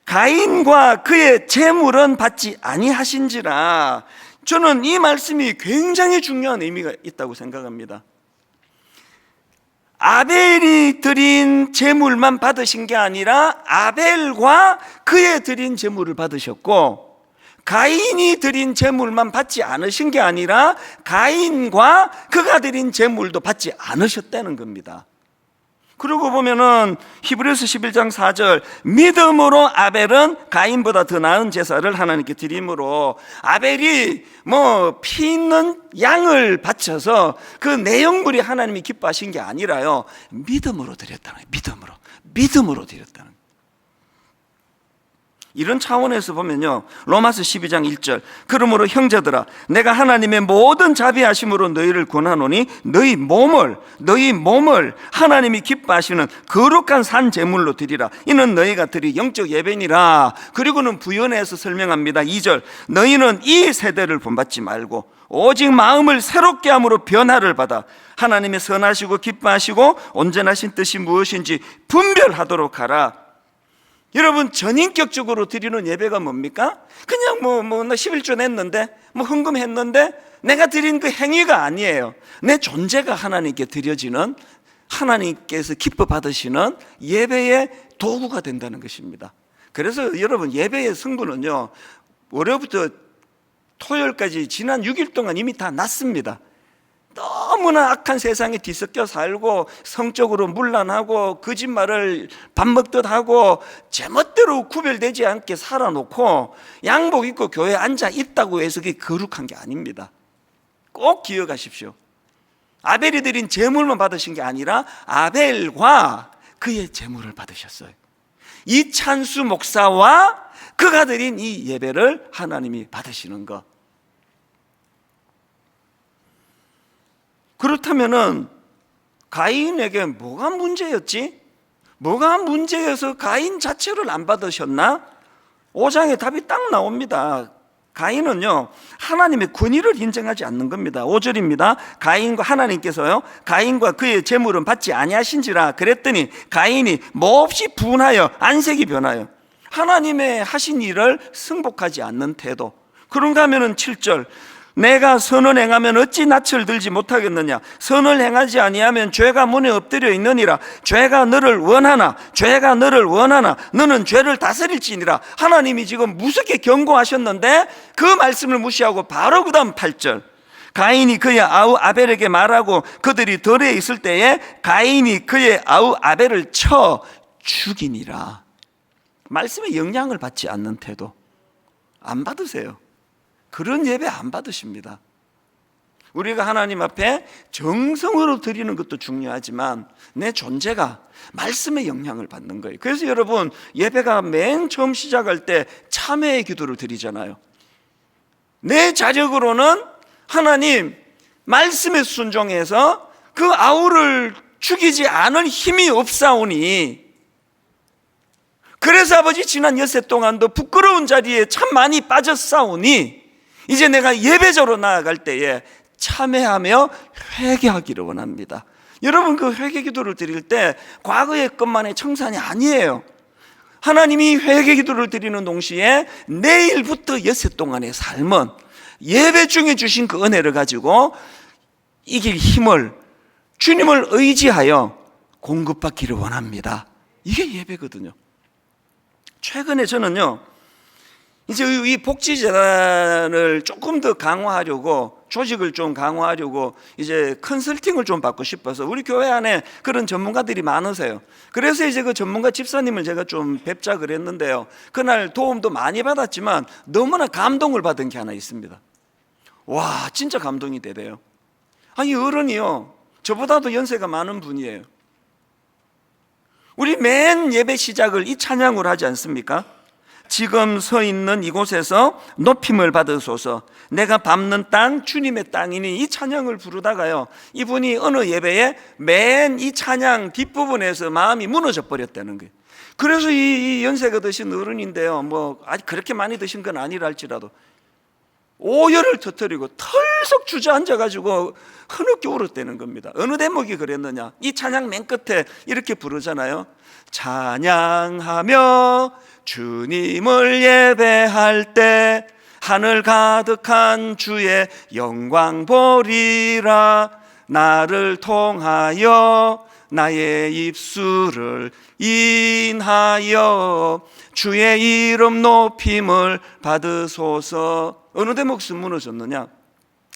가인과 그의 제물은 받지 아니하신지라. 저는 이 말씀이 굉장히 중요한 의미가 있다고 생각합니다. 아벨이 드린 제물만 받으신 게 아니라 아벨과 그의 드린 제물을 받으셨고, 가인이 드린 제물만 받지 않으신 게 아니라 가인과 그가 드린 제물도 받지 않으셨다는 겁니다. 그러고 보면은 히브리서 11장 4절, 믿음으로 아벨은 가인보다 더 나은 제사를 하나님께 드림으로, 아벨이 피 있는 양을 바쳐서 그 내용물이 하나님이 기뻐하신 게 아니라요, 믿음으로 드렸다는 거예요. 믿음으로 드렸다는 거예요. 이런 차원에서 보면요, 로마서 12장 1절, 그러므로 형제들아 내가 하나님의 모든 자비하심으로 너희를 권하노니 너희 몸을 하나님이 기뻐하시는 거룩한 산 제물로 드리라. 이는 너희가 드릴 영적 예배니라. 그리고는 부연해서 설명합니다. 2절, 너희는 이 세대를 본받지 말고 오직 마음을 새롭게 함으로 변화를 받아 하나님의 선하시고 기뻐하시고 온전하신 뜻이 무엇인지 분별하도록 하라. 여러분, 전인격적으로 드리는 예배가 뭡니까? 그냥 나 11조 냈는데, 헌금했는데, 내가 드린 그 행위가 아니에요. 내 존재가 하나님께 드려지는, 하나님께서 기뻐 받으시는 예배의 도구가 된다는 것입니다. 그래서 여러분, 예배의 성분은요, 월요일부터 토요일까지 지난 6일 동안 이미 다 났습니다. 너무나 악한 세상에 뒤섞여 살고, 성적으로 문란하고, 거짓말을 밥 먹듯 하고, 제멋대로 구별되지 않게 살아놓고 양복 입고 교회에 앉아 있다고 해서 그게 거룩한 게 아닙니다. 꼭 기억하십시오. 아벨이 드린 제물만 받으신 게 아니라 아벨과 그의 제물을 받으셨어요. 이찬수 목사와 그가 드린 이 예배를 하나님이 받으시는 것. 그렇다면은 가인에게 뭐가 문제였지? 뭐가 문제여서 가인 자체를 안 받으셨나? 5장에 답이 딱 나옵니다. 가인은요, 하나님의 권위를 인정하지 않는 겁니다. 5절입니다. 가인과 하나님께서요, 가인과 그의 제물은 받지 아니하신지라 그랬더니 가인이 몹시 분하여 안색이 변하여 하나님의 하신 일을 승복하지 않는 태도. 그런가 하면은 7절, 내가 선을 행하면 어찌 낯을 들지 못하겠느냐? 선을 행하지 아니하면 죄가 문에 엎드려 있느니라. 죄가 너를 원하나 너는 죄를 다스릴지니라. 하나님이 지금 무섭게 경고하셨는데 그 말씀을 무시하고 바로 그 다음 8절, 가인이 그의 아우 아벨에게 말하고 그들이 들에 있을 때에 가인이 그의 아우 아벨을 쳐 죽이니라. 말씀에 영향을 받지 않는 태도 안 받으세요. 그런 예배 안 받으십니다. 우리가 하나님 앞에 정성으로 드리는 것도 중요하지만 내 존재가 말씀의 영향을 받는 거예요. 그래서 여러분, 예배가 맨 처음 시작할 때 참회의 기도를 드리잖아요. 내 자력으로는 하나님 말씀에 순종해서 그 아우를 죽이지 않을 힘이 없사오니, 그래서 아버지 지난 엿새 동안도 부끄러운 자리에 참 많이 빠졌사오니 이제 내가 예배자로 나아갈 때에 참회하며 회개하기를 원합니다. 여러분, 그 회개 기도를 드릴 때 과거의 것만의 청산이 아니에요. 하나님이 회개 기도를 드리는 동시에 내일부터 엿새 동안의 삶은 예배 중에 주신 그 은혜를 가지고 이길 힘을 주님을 의지하여 공급받기를 원합니다. 이게 예배거든요. 최근에 저는요, 이제 이 복지재단을 조금 더 강화하려고, 조직을 좀 강화하려고 이제 컨설팅을 좀 받고 싶어서, 우리 교회 안에 그런 전문가들이 많으세요. 그래서 이제 그 전문가 집사님을 제가 좀 뵙자 그랬는데요, 그날 도움도 많이 받았지만 너무나 감동을 받은 게 하나 있습니다. 와, 진짜 감동이 되대요. 아니, 어른이요, 저보다도 연세가 많은 분이에요. 우리 맨 예배 시작을 이 찬양으로 하지 않습니까? 지금 서 있는 이곳에서 높임을 받으소서. 내가 밟는 땅 주님의 땅이니. 이 찬양을 부르다가요, 이분이 어느 예배에 맨 이 찬양 뒷부분에서 마음이 무너져 버렸다는 거예요. 그래서 이 연세가 드신 어른인데요, 뭐 아직 그렇게 많이 드신 건 아니라 할지라도 오열을 터뜨리고 털썩 주저앉아가지고 흐느껴 울었다는 겁니다. 어느 대목이 그랬느냐, 이 찬양 맨 끝에 이렇게 부르잖아요. 찬양하며 주님을 예배할 때 하늘 가득한 주의 영광 보리라. 나를 통하여 나의 입술을 인하여 주의 이름 높임을 받으소서. 어느 대목에서 무너졌느냐,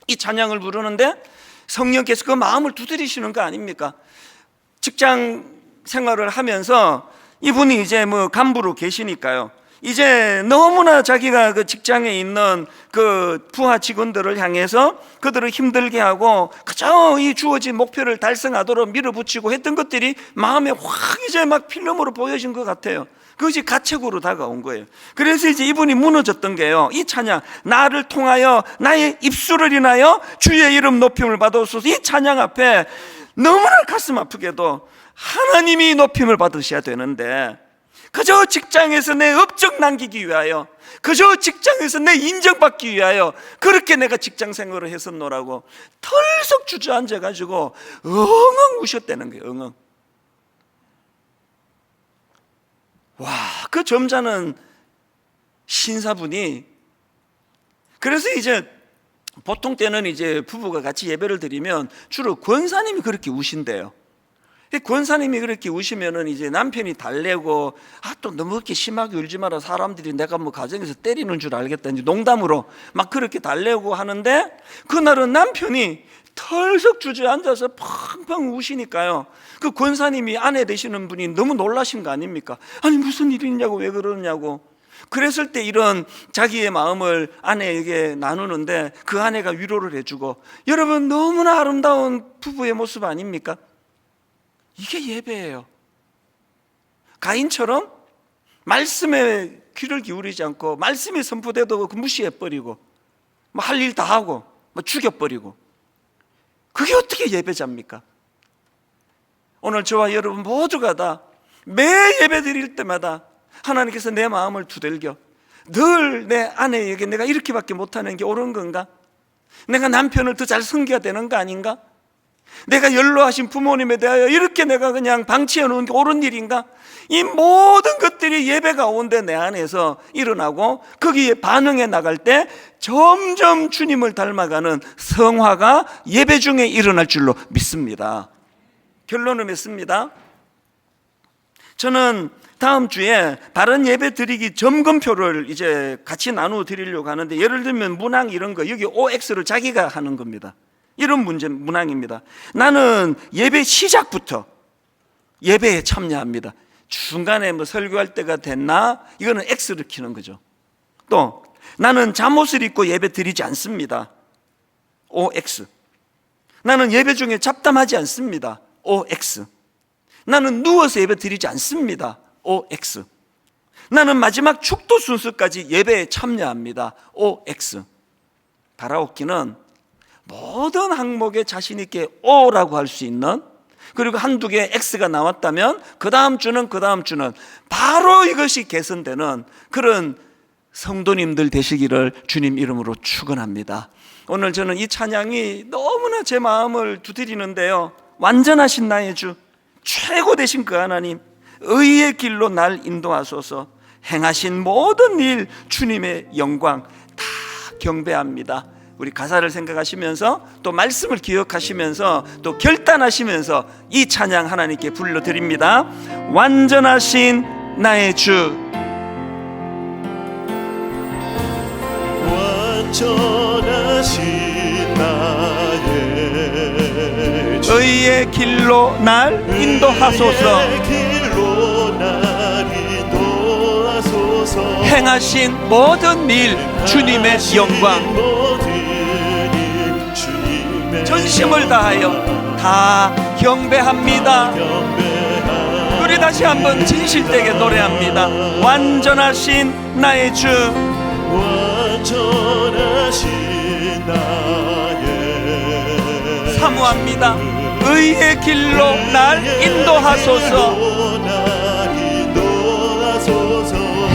이 찬양을 부르는데 성령께서 그 마음을 두드리시는 거 아닙니까? 직장 생활을 하면서 이분이 이제 뭐 간부로 계시니까요, 이제 너무나 자기가 그 직장에 있는 그 부하 직원들을 향해서 그들을 힘들게 하고 그저 이 주어진 목표를 달성하도록 밀어붙이고 했던 것들이 마음에 확 이제 막 필름으로 보여진 것 같아요. 그것이 가책으로 다가온 거예요. 그래서 이제 이분이 무너졌던 게요, 이 찬양, 나를 통하여 나의 입술을 인하여 주의 이름 높임을 받으소서. 이 찬양 앞에 너무나 가슴 아프게도 하나님이 높임을 받으셔야 되는데, 그저 직장에서 내 업적 남기기 위하여, 그저 직장에서 내 인정받기 위하여 그렇게 내가 직장 생활을 했었노라고 털썩 주저앉아가지고 엉엉 우셨다는 거예요. 엉엉. 와, 그 점잖은 신사분이, 그래서 이제 보통 때는 이제 부부가 같이 예배를 드리면 주로 권사님이 그렇게 우신대요. 권사님이 그렇게 우시면은 이제 남편이 달래고, 또 너무 그렇게 심하게 울지 마라, 사람들이 내가 뭐 가정에서 때리는 줄 알겠다, 이제 농담으로 막 그렇게 달래고 하는데, 그날은 남편이 털썩 주저앉아서 펑펑 우시니까요, 그 권사님이 아내 되시는 분이 너무 놀라신 거 아닙니까? 아니 무슨 일이 있냐고, 왜 그러냐고. 그랬을 때 이런 자기의 마음을 아내에게 나누는데 그 아내가 위로를 해주고, 여러분 너무나 아름다운 부부의 모습 아닙니까? 이게 예배예요. 가인처럼 말씀에 귀를 기울이지 않고 말씀이 선포돼도 무시해버리고 뭐 할 일 다 하고 뭐 죽여버리고, 그게 어떻게 예배자입니까? 오늘 저와 여러분 모두가 다 매 예배 드릴 때마다 하나님께서 내 마음을 두들겨 늘 내 아내에게 내가 이렇게밖에 못하는 게 옳은 건가? 내가 남편을 더 잘 섬겨야 되는 거 아닌가? 내가 연로하신 부모님에 대하여 이렇게 내가 그냥 방치해 놓은 게 옳은 일인가? 이 모든 것들이 예배 가운데 내 안에서 일어나고 거기에 반응해 나갈 때 점점 주님을 닮아가는 성화가 예배 중에 일어날 줄로 믿습니다. 결론을 맺습니다. 저는 다음 주에 바른 예배 드리기 점검표를 이제 같이 나누어 드리려고 하는데, 예를 들면 문항 이런 거, 여기 OX를 자기가 하는 겁니다. 이런 문항입니다. 나는 예배 시작부터 예배에 참여합니다. 중간에 뭐 설교할 때가 됐나? 이거는 X를 키는 거죠. 또 나는 잠옷을 입고 예배 드리지 않습니다. OX. 나는 예배 중에 잡담하지 않습니다. OX. 나는 누워서 예배 드리지 않습니다. OX. 나는 마지막 축도 순서까지 예배에 참여합니다. OX. 바라옵기는 모든 항목에 자신 있게 O라고 할 수 있는, 그리고 한두 개 X가 나왔다면 그 다음 주는 바로 이것이 개선되는 그런 성도님들 되시기를 주님 이름으로 축원합니다. 오늘 저는 이 찬양이 너무나 제 마음을 두드리는데요, 완전하신 나의 주, 최고 되신 그 하나님, 의의 길로 날 인도하소서. 행하신 모든 일 주님의 영광 다 경배합니다. 우리 가사를 생각하시면서 또 말씀을 기억하시면서 또 결단하시면서 이 찬양 하나님께 불러드립니다. 완전하신 나의 주. 완전하신 나의 주, 의의 길로 날 인도하소서. 의의 길로 날 인도하소서. 행하신 모든 일 주님의 영광 전심을 다하여 다 경배합니다. 우리 우리 다시 한번 진실되게 노래합니다. 완전하신 나의 주, 완전하신 나의 사모합니다. 의의 길로 날 인도하소서.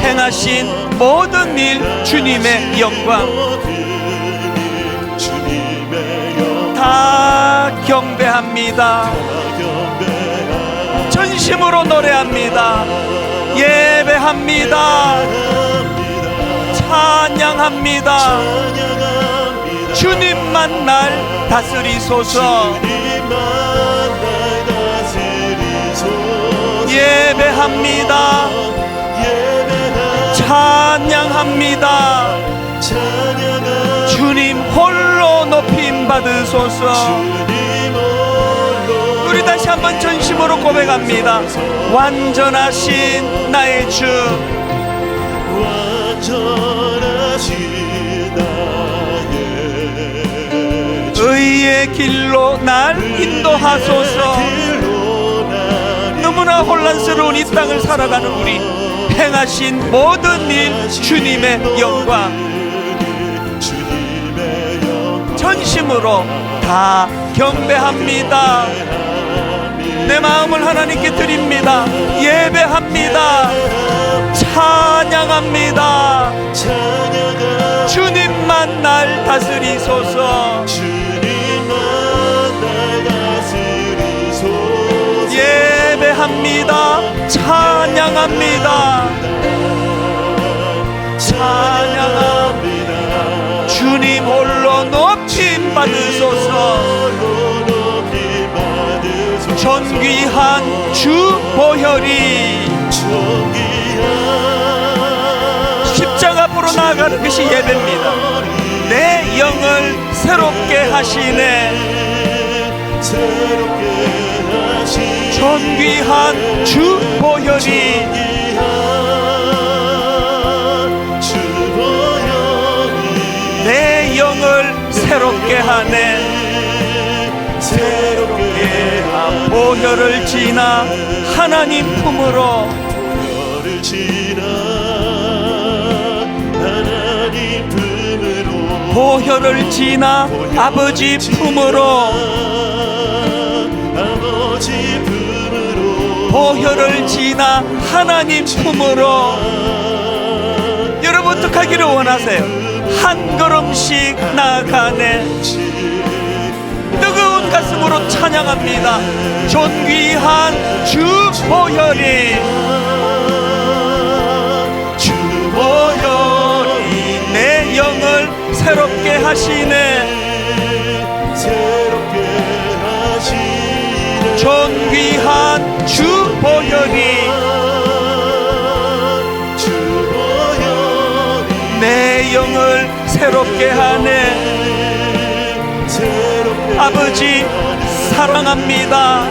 행하신 모든 일 주님의 영광, 다 경배합니다. 전심으로 노래합니다. 예배합니다. 찬양합니다. 주님만 날 다스리소서. 예배합니다. 찬양합니다. 주님 홀로 높임 받으소서. 우리 다시 한번 전심으로 고백합니다. 완전하신 나의 주, 완전하신 나의 의의 길로 날 인도하소서. 너무나 혼란스러운 이 땅을 살아가는 우리, 행하신 모든 일 주님의 영광, 전심으로 다 경배합니다. 내 마음을 하나님께 드립니다. 예배합니다. 찬양합니다. 주님만 날 다스리소서. 예배합니다. 찬양합니다. 찬양합니다. 주님 홀로 높임 받으소서. 존귀한 주 보혈이 십자가 앞으로 나아가는 것이 예배입니다. 내 영을 새롭게 하시네. 존귀한 주 보혈이 내 영을 새롭게 하네. 새롭게 한 보혈을 지나 하나님 품으로, 보혈을 지나 아버지 품으로, 보혈을 지나 하나님 품으로. 여러분 어떻게 하기를 원하세요? 한 걸음씩 나아가네. 뜨거운 가슴으로 찬양합니다. 존귀한 주 보혈이, 주 보혈이 내 영을 새롭게 하시네. 존귀한 주 보혈이 내 영을 새롭게 하네. 아버지 사랑합니다.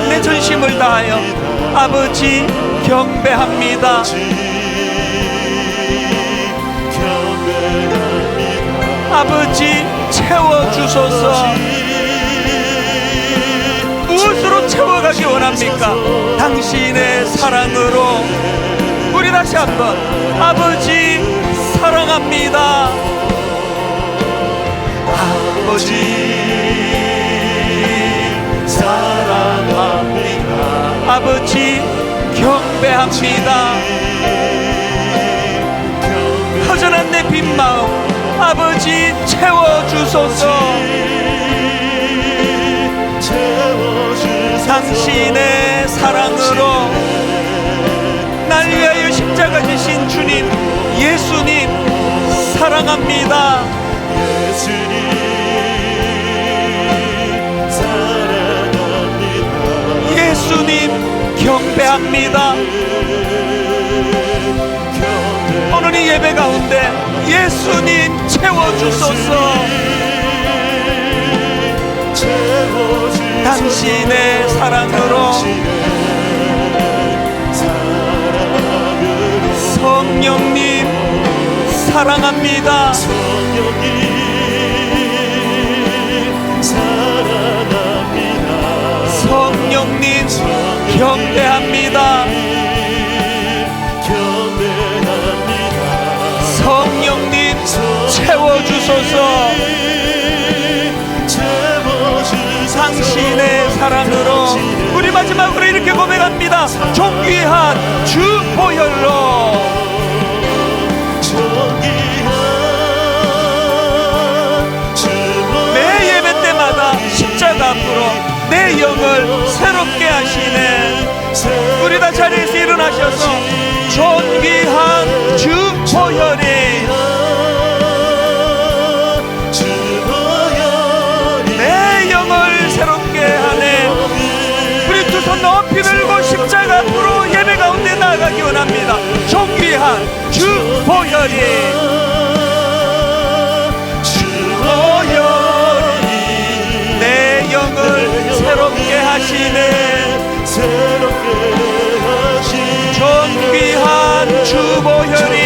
내 전심을 다하여 아버지 경배합니다. 아버지 채워주소서. 무엇으로 채워가기 원합니까? 당신의 사랑으로. 우리 다시 한번 아버지 사랑합니다. 아버지 사랑합니다. 아버지 경배합니다. 허전한 내 빈 마음 아버지 채워주소서. 당신의 사랑으로 날 위하여 십자가 지신 주님, 예수님 사랑합니다. 예수님 경배합니다. 오늘 이 예배 가운데 예수님 채워주소서. 당신의 사랑으로 성령님 사랑합니다. 경배합니다. 성령님 채워주소서. 당신의 사랑으로 우리 마지막으로 이렇게 고백합니다. 존귀한 주 보혈로 매 예배 때마다 십자가 앞으로 내 영을 새롭게 하시네. 우리 다 자리에서 일어나셔서 존귀한 주 보혈이 내 영을 새롭게 하네. 우리 두 손 높이 들고 십자가 앞으로 예배 가운데 나아가기 원합니다. 존귀한 주 보혈이 내 영을 새롭게 하시네. 존귀한 주 보혈이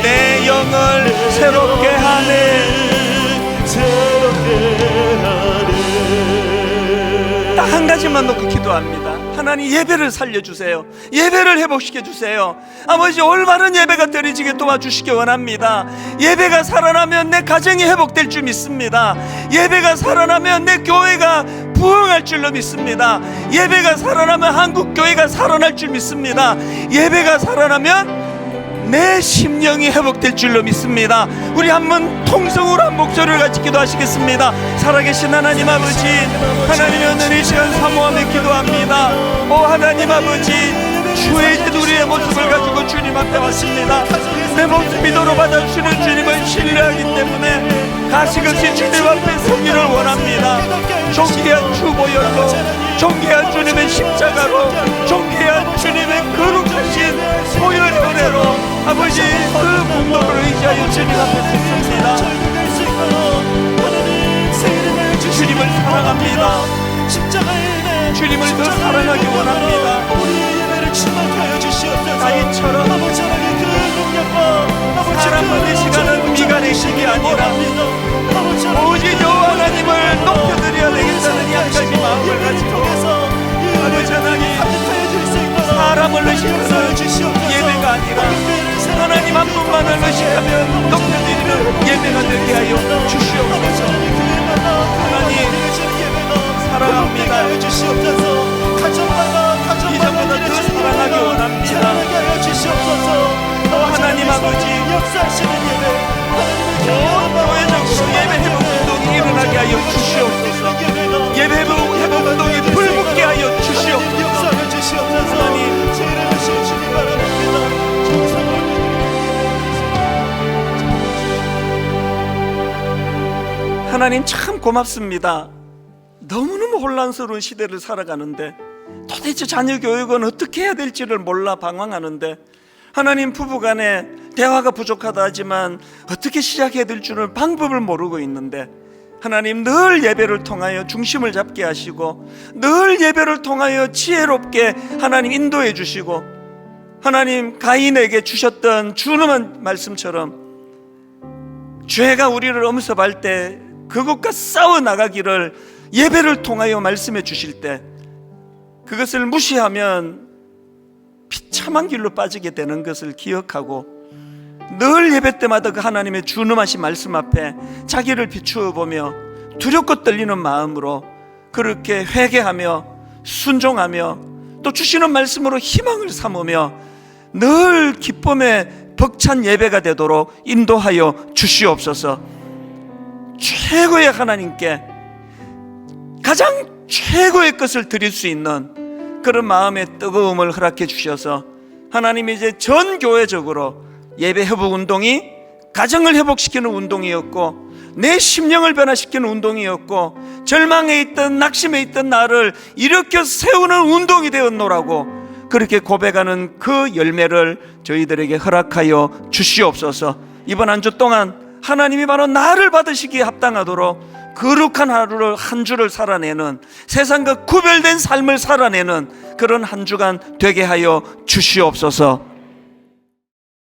내 영을 새롭게 하네. 딱 한 가지만 놓고 기도합니다. 하나님, 예배를 살려주세요. 예배를 회복시켜주세요. 아버지, 올바른 예배가 드려지게 도와주시기 원합니다. 예배가 살아나면 내 가정이 회복될 줄 믿습니다. 예배가 살아나면 내 교회가 부흥할 줄로 믿습니다. 예배가 살아나면 한국교회가 살아날 줄 믿습니다. 예배가 살아나면 내 심령이 회복될 줄로 믿습니다. 우리 한번 통성으로 한 목소리를 같이 기도하시겠습니다. 살아계신 하나님 아버지, 하나님의 오늘 이 시간 사모하며 기도합니다. 오 하나님 아버지, 주의 이제 우리의 모습을 가지고 주님 앞에 왔습니다. 내 모습 믿음으로 받아주시는 주님을 신뢰하기 때문에 가시없이 주님 앞에 서기를 원합니다. 존귀한 주 보혈로, 존귀한 주님의 십자가로, 존귀한 주님의 거룩하신 보혈의 은혜로 아버지, 그 분노를 의지하여 주님 앞에 섰습니다. 주님을 사랑합니다. 주님을 더 사랑하기 원합니다. 다윗처럼 사랑받는 시간은 미간의 시기 아니라 오직 여호와 하나님을 높여드려야 되겠다는 이 한 가지 마음을 가지고 아버지 하나님, 사람을 의식하는 예배가 아니라 하나님 한 분만을 의식하면 높여드리는 예배가 되게 하여 주시옵소서. 하나님 사랑합니다. 이전보다 더 사랑하기 원합니다. 또 하나님 아버지, 교회적으로 예배 회복 운동이 일어나게 하여 주시옵소서. 예배 회복 운동이 불붙게 하여 주시옵소서. 하나님, 하나님 참 고맙습니다. 너무너무 혼란스러운 시대를 살아가는데 도대체 자녀 교육은 어떻게 해야 될지를 몰라 방황하는데, 하나님 부부간에 대화가 부족하다 하지만 어떻게 시작해야 될 줄은 방법을 모르고 있는데, 하나님 늘 예배를 통하여 중심을 잡게 하시고 늘 예배를 통하여 지혜롭게 하나님 인도해 주시고, 하나님 가인에게 주셨던 준엄한 말씀처럼 죄가 우리를 엄습할 때 그것과 싸워 나가기를 예배를 통하여 말씀해 주실 때 그것을 무시하면 비참한 길로 빠지게 되는 것을 기억하고 늘 예배 때마다 그 하나님의 준엄하신 말씀 앞에 자기를 비추어 보며 두렵고 떨리는 마음으로 그렇게 회개하며 순종하며 또 주시는 말씀으로 희망을 삼으며 늘 기쁨의 벅찬 예배가 되도록 인도하여 주시옵소서. 최고의 하나님께 가장 최고의 것을 드릴 수 있는 그런 마음의 뜨거움을 허락해 주셔서 하나님이 이제 전 교회적으로 예배 회복 운동이 가정을 회복시키는 운동이었고 내 심령을 변화시키는 운동이었고 절망에 있던 낙심에 있던 나를 일으켜 세우는 운동이 되었노라고 그렇게 고백하는 그 열매를 저희들에게 허락하여 주시옵소서. 이번 한 주 동안 하나님이 바로 나를 받으시기에 합당하도록 거룩한 하루를 한 주를 살아내는 세상과 구별된 삶을 살아내는 그런 한 주간 되게 하여 주시옵소서.